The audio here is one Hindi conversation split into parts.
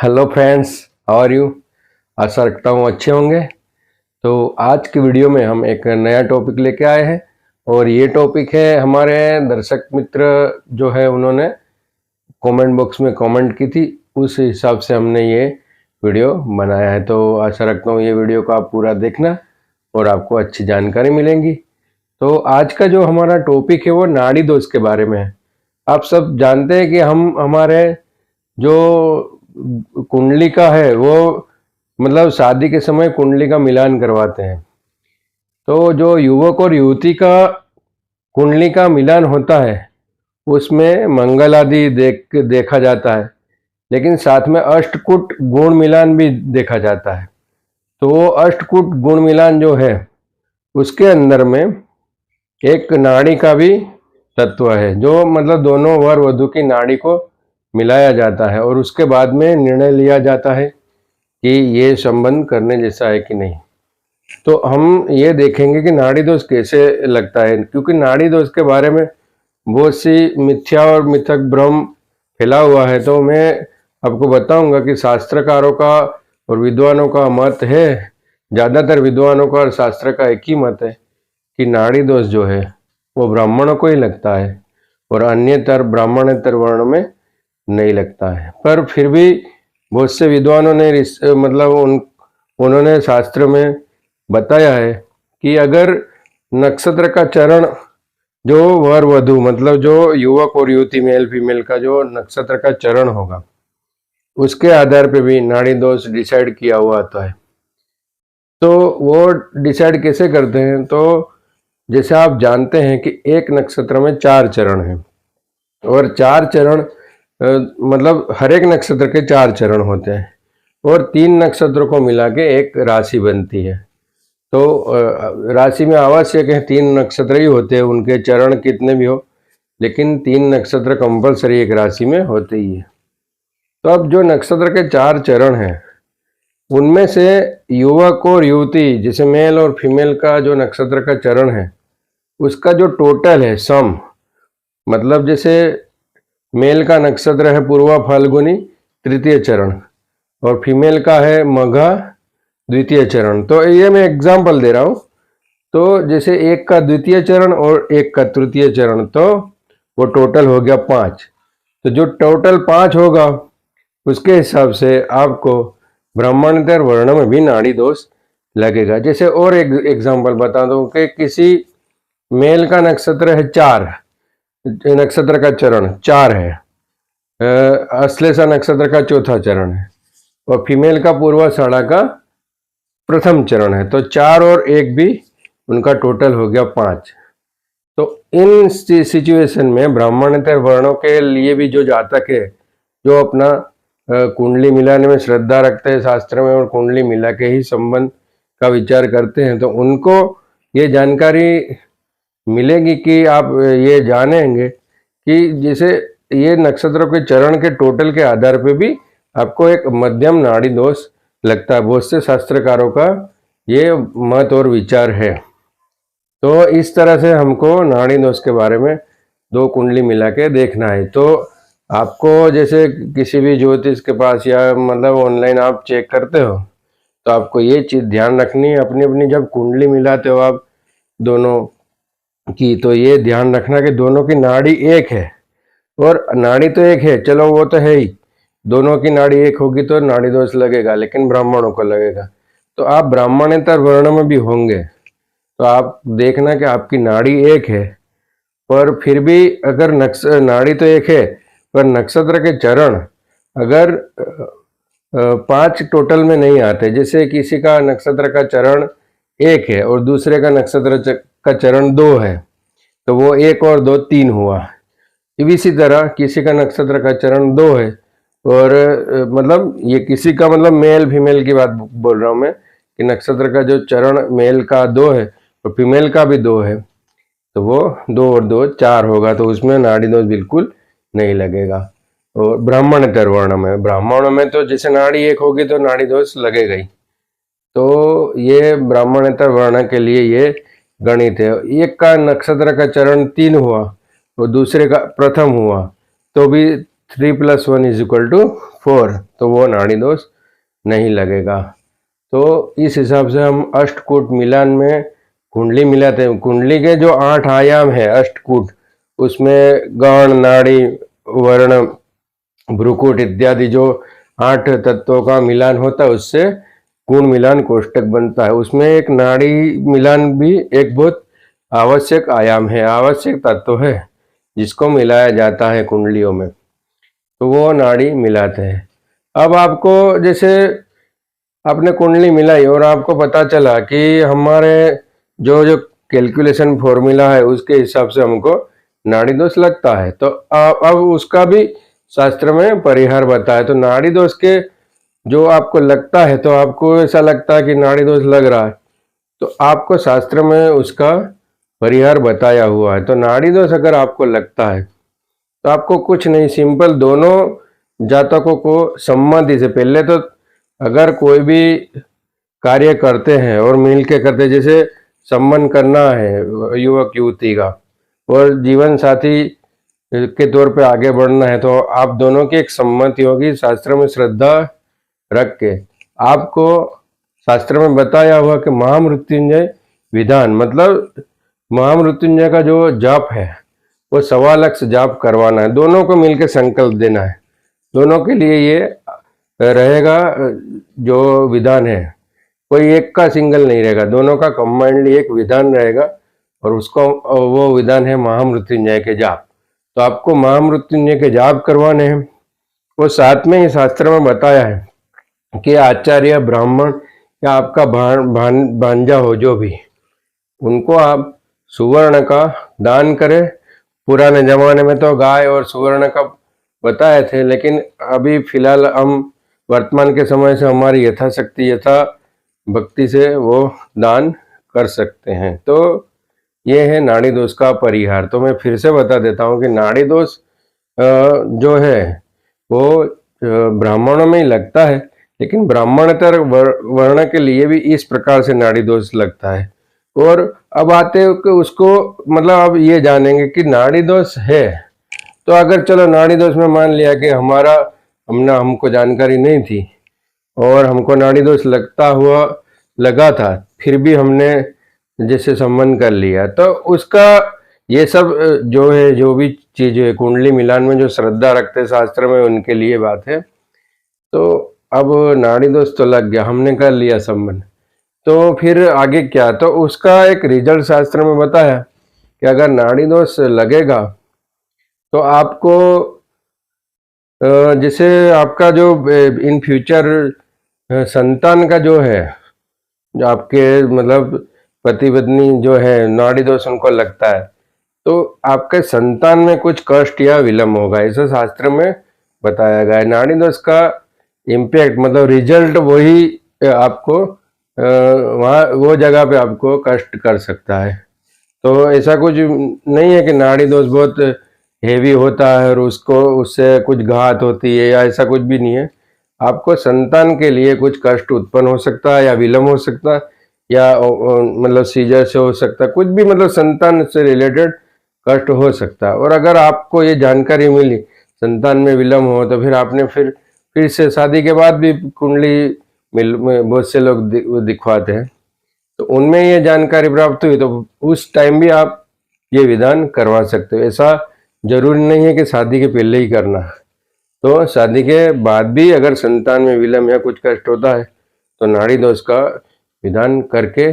Hello friends, how are you. आशा रखता हूँ अच्छे होंगे। तो आज की वीडियो में हम एक नया टॉपिक लेके आए हैं और ये टॉपिक है, हमारे दर्शक मित्र जो है उन्होंने कमेंट बॉक्स में कमेंट की थी, उस हिसाब से हमने ये वीडियो बनाया है। तो आशा रखता हूँ ये वीडियो को आप पूरा देखना और आपको अच्छी जानकारी मिलेंगी। तो आज का जो हमारा टॉपिक है वो नाड़ी दोष के बारे में है। आप सब जानते हैं कि हम हमारे जो कुंडली का है वो मतलब शादी के समय कुंडली का मिलान करवाते हैं। तो जो युवक और युवती का कुंडली का मिलान होता है उसमें मंगल आदि देखा जाता है, लेकिन साथ में अष्टकूट गुण मिलान भी देखा जाता है। तो वो अष्टकूट गुण मिलान जो है उसके अंदर में एक नाड़ी का भी तत्व है, जो मतलब दोनों वर वधु की नाड़ी को मिलाया जाता है और उसके बाद में निर्णय लिया जाता है कि ये संबंध करने जैसा है कि नहीं। तो हम ये देखेंगे कि नाड़ी दोष कैसे लगता है, क्योंकि नाड़ी दोष के बारे में बहुत सी मिथ्या और मिथक भ्रम फैला हुआ है। तो मैं आपको बताऊंगा कि शास्त्रकारों का और विद्वानों का मत है, ज़्यादातर विद्वानों का और शास्त्र का एक ही मत है कि नाड़ी दोष जो है वो ब्राह्मणों को ही लगता है और अन्यतर ब्राह्मणेतर वर्णों में नहीं लगता है। पर फिर भी बहुत से विद्वानों ने मतलब उन्होंने शास्त्र में बताया है कि अगर नक्षत्र का चरण जो वर वधु मतलब जो युवक और युवती मेल फीमेल का जो नक्षत्र का चरण होगा उसके आधार पे भी नाड़ी दोष डिसाइड किया हुआ आता है। तो वो डिसाइड कैसे करते हैं, तो जैसे आप जानते हैं कि एक नक्षत्र में 4 चरण हैं और 4 चरण मतलब हर एक नक्षत्र के 4 चरण होते हैं और 3 नक्षत्रों को मिला के एक राशि बनती है। तो राशि में आवश्यक है 3 नक्षत्र ही होते हैं, उनके चरण कितने भी हो, लेकिन 3 नक्षत्र कंपलसरी एक राशि में होते ही है। तो अब जो नक्षत्र के 4 चरण हैं उनमें से युवक और युवती जैसे मेल और फीमेल का जो नक्षत्र का चरण है उसका जो टोटल है सम, मतलब जैसे मेल का नक्षत्र है पूर्वा फाल्गुनी तृतीय चरण और फीमेल का है मघा द्वितीय चरण। तो ये मैं एग्जांपल दे रहा हूँ। तो जैसे एक का द्वितीय चरण और एक का तृतीय चरण, तो वो टोटल हो गया 5। तो जो टोटल 5 होगा उसके हिसाब से आपको ब्राह्मणेतर वर्ण में भी नाड़ी दोष लगेगा। जैसे और एक एग्जाम्पल बता दूं कि किसी मेल का नक्षत्र है 4, नक्षत्र का चरण 4 है, अश्लेषा नक्षत्र का चौथा चरण है और फीमेल का पूर्वाषाढ़ा का प्रथम चरण है। तो 4 और 1 भी उनका टोटल हो गया 5। तो इन सिचुएशन में ब्राह्मणेतर वर्णों के लिए भी जो जातक है जो अपना कुंडली मिलाने में श्रद्धा रखते हैं शास्त्र में और कुंडली मिला के ही संबंध का विचार करते हैं, तो उनको ये जानकारी मिलेगी कि आप ये जानेंगे कि जैसे ये नक्षत्रों के चरण के टोटल के आधार पे भी आपको एक मध्यम नाड़ी दोष लगता है। बहुत से शास्त्रकारों का ये मत और विचार है। तो इस तरह से हमको नाड़ी दोष के बारे में 2 कुंडली मिला के देखना है। तो आपको जैसे किसी भी ज्योतिष के पास या मतलब ऑनलाइन आप चेक करते हो तो आपको ये चीज़ ध्यान रखनी है, अपनी अपनी जब कुंडली मिलाते हो आप दोनों की, तो ये ध्यान रखना कि दोनों की नाड़ी एक है। और नाड़ी तो एक है, चलो वो तो है ही, दोनों की नाड़ी एक होगी तो नाड़ी दोष लगेगा, लेकिन ब्राह्मणों को लगेगा। तो आप ब्राह्मणेतर वर्ण में भी होंगे तो आप देखना कि आपकी नाड़ी एक है, पर फिर भी अगर नाड़ी तो एक है पर नक्षत्र के चरण अगर 5 टोटल में नहीं आते, जैसे किसी का नक्षत्र का चरण 1 है और दूसरे का नक्षत्र का चरण 2 है, तो वो 1 और 2 3 हुआ। इसी तरह किसी का नक्षत्र का चरण 2 है और मतलब ये किसी का मतलब मेल फीमेल की बात बोल रहा हूँ मैं कि नक्षत्र का जो चरण मेल का 2 है और फीमेल का भी 2 है, तो वो 2 और 2 4 होगा, तो उसमें नाड़ी दोष बिल्कुल नहीं लगेगा। और ब्राह्मणेतर वर्ण में, ब्राह्मणों में तो जैसे नाड़ी एक होगी तो नाड़ी दोष लगेगा ही। तो ये ब्राह्मणेतर वर्ण के लिए ये गणित है। एक का नक्षत्र का चरण 3 हुआ और दूसरे का प्रथम हुआ तो भी 3 + 1 = 4, तो वो नाड़ी दोष नहीं लगेगा। तो इस हिसाब से हम अष्टकूट मिलान में कुंडली मिलाते हैं। कुंडली के जो 8 आयाम है अष्टकूट, उसमें गण, नाड़ी, वर्ण, भ्रुकूट इत्यादि जो 8 तत्वों का मिलान होता है, उससे गुण मिलान कोष्टक बनता है। उसमें एक नाड़ी मिलान भी एक बहुत आवश्यक आयाम है, आवश्यक तत्व है, जिसको मिलाया जाता है कुंडलियों में, तो वो नाड़ी मिलाते हैं। अब आपको जैसे आपने कुंडली मिलाई और आपको पता चला कि हमारे जो जो कैलकुलेशन फॉर्मूला है उसके हिसाब से हमको नाड़ी दोष लगता है, तो अब उसका भी शास्त्र में परिहार बताया। तो नाड़ी दोष के जो आपको लगता है, तो आपको ऐसा लगता है कि नाड़ी दोष लग रहा है, तो आपको शास्त्र में उसका परिहार बताया हुआ है। तो नाड़ी दोष अगर आपको लगता है तो आपको कुछ नहीं, सिंपल दोनों जातकों को सम्मति से, पहले तो अगर कोई भी कार्य करते हैं और मिल के करते, जैसे संबंध करना है युवक युवती का और जीवन साथी के तौर पे आगे बढ़ना है, तो आप दोनों की एक सम्मति होगी, शास्त्र में श्रद्धा रख के। आपको शास्त्र में बताया हुआ कि महामृत्युंजय विधान, मतलब महामृत्युंजय का जो जाप है वो 1.25 लाख जाप करवाना है, दोनों को मिलकर संकल्प देना है। दोनों के लिए ये रहेगा जो विधान है, कोई एक का सिंगल नहीं रहेगा, दोनों का कंबाइंडली एक विधान रहेगा, और उसको वो विधान है महामृत्युंजय के जाप। तो आपको महामृत्युंजय के जाप करवाने हैं। वो साथ में ही शास्त्र में बताया है कि आचार्य, ब्राह्मण या आपका भांजा हो जो भी, उनको आप सुवर्ण का दान करें। पुराने जमाने में तो गाय और सुवर्ण का बताए थे, लेकिन अभी फिलहाल हम वर्तमान के समय से हमारी यथाशक्ति, यथा भक्ति से वो दान कर सकते हैं। तो ये है नाड़ी दोष का परिहार। तो मैं फिर से बता देता हूँ कि नाड़ी दोष जो है वो ब्राह्मणों में ही लगता है, लेकिन ब्राह्मणतर वर्ण के लिए भी इस प्रकार से नाड़ी दोष लगता है। और अब आते हैं कि उसको, मतलब अब ये जानेंगे कि नाड़ी दोष है, तो अगर चलो नाड़ी दोष में मान लिया कि हमको जानकारी नहीं थी और हमको नाड़ी दोष लगा था, फिर भी हमने जैसे संबंध कर लिया, तो उसका ये सब जो है, जो भी चीज है कुंडली मिलान में जो श्रद्धा रखते शास्त्र में, उनके लिए बात है। तो अब नाड़ी दोष तो लग गया, हमने कर लिया संबंध, तो फिर आगे क्या? तो उसका एक रिजल्ट शास्त्र में बताया कि अगर नाड़ी दोष लगेगा तो आपको जैसे आपका जो इन फ्यूचर संतान का जो है, जो आपके मतलब पति पत्नी जो है नाड़ी दोष उनको लगता है, तो आपके संतान में कुछ कष्ट या विलम्ब होगा, ऐसा शास्त्र में बताया गया है। नाड़ी दोष का इम्पैक्ट, मतलब रिजल्ट वही आपको वहाँ वो जगह पे आपको कष्ट कर सकता है। तो ऐसा कुछ नहीं है कि नाड़ी दोष बहुत हेवी होता है और उससे कुछ घात होती है, या ऐसा कुछ भी नहीं है। आपको संतान के लिए कुछ कष्ट उत्पन्न हो सकता है, या विलम्ब हो सकता है, या मतलब सीजर से हो सकता है, कुछ भी, मतलब संतान से रिलेटेड कष्ट हो सकता है। और अगर आपको ये जानकारी मिली संतान में विलम्ब हो, तो फिर आपने फिर से शादी के बाद भी कुंडली बहुत से लोग दिखवाते हैं, तो उनमें ये जानकारी प्राप्त हुई, तो उस टाइम भी आप ये विधान करवा सकते हो। ऐसा जरूरी नहीं है कि शादी के पहले ही करना, तो शादी के बाद भी अगर संतान में विलम्ब या कुछ कष्ट होता है, तो नाड़ी दोष का विधान करके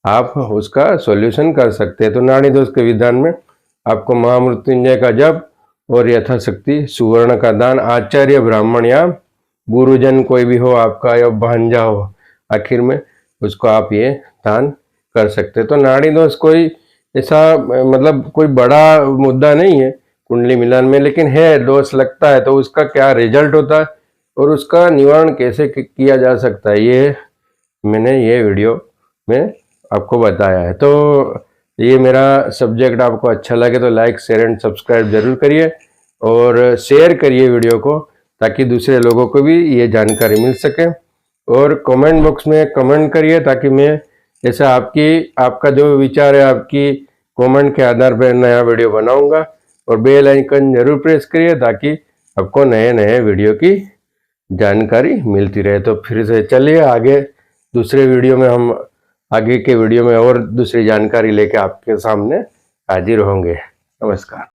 आप उसका सॉल्यूशन कर सकते हैं। तो नाड़ी दोष के विधान में आपको महामृत्युंजय का जप और यथाशक्ति सुवर्ण का दान, आचार्य, ब्राह्मण या गुरुजन कोई भी हो आपका, या भांजा हो, आखिर में उसको आप ये दान कर सकते हैं। तो नाड़ी दोष कोई ऐसा मतलब कोई बड़ा मुद्दा नहीं है कुंडली मिलान में, लेकिन है, दोष लगता है तो उसका क्या रिजल्ट होता है और उसका निवारण कैसे किया जा सकता है, ये मैंने ये वीडियो में आपको बताया है। तो ये मेरा सब्जेक्ट आपको अच्छा लगे तो लाइक, शेयर एंड सब्सक्राइब जरूर करिए, और शेयर करिए वीडियो को, ताकि दूसरे लोगों को भी ये जानकारी मिल सके। और कमेंट बॉक्स में कमेंट करिए, ताकि मैं जैसा आपका जो विचार है, आपकी कमेंट के आधार पर नया वीडियो बनाऊंगा। और बेल आइकन जरूर प्रेस करिए, ताकि आपको नए नए वीडियो की जानकारी मिलती रहे। तो फिर से चलिए आगे दूसरे वीडियो में हम आगे के वीडियो में और दूसरी जानकारी लेके आपके सामने हाजिर होंगे। नमस्कार।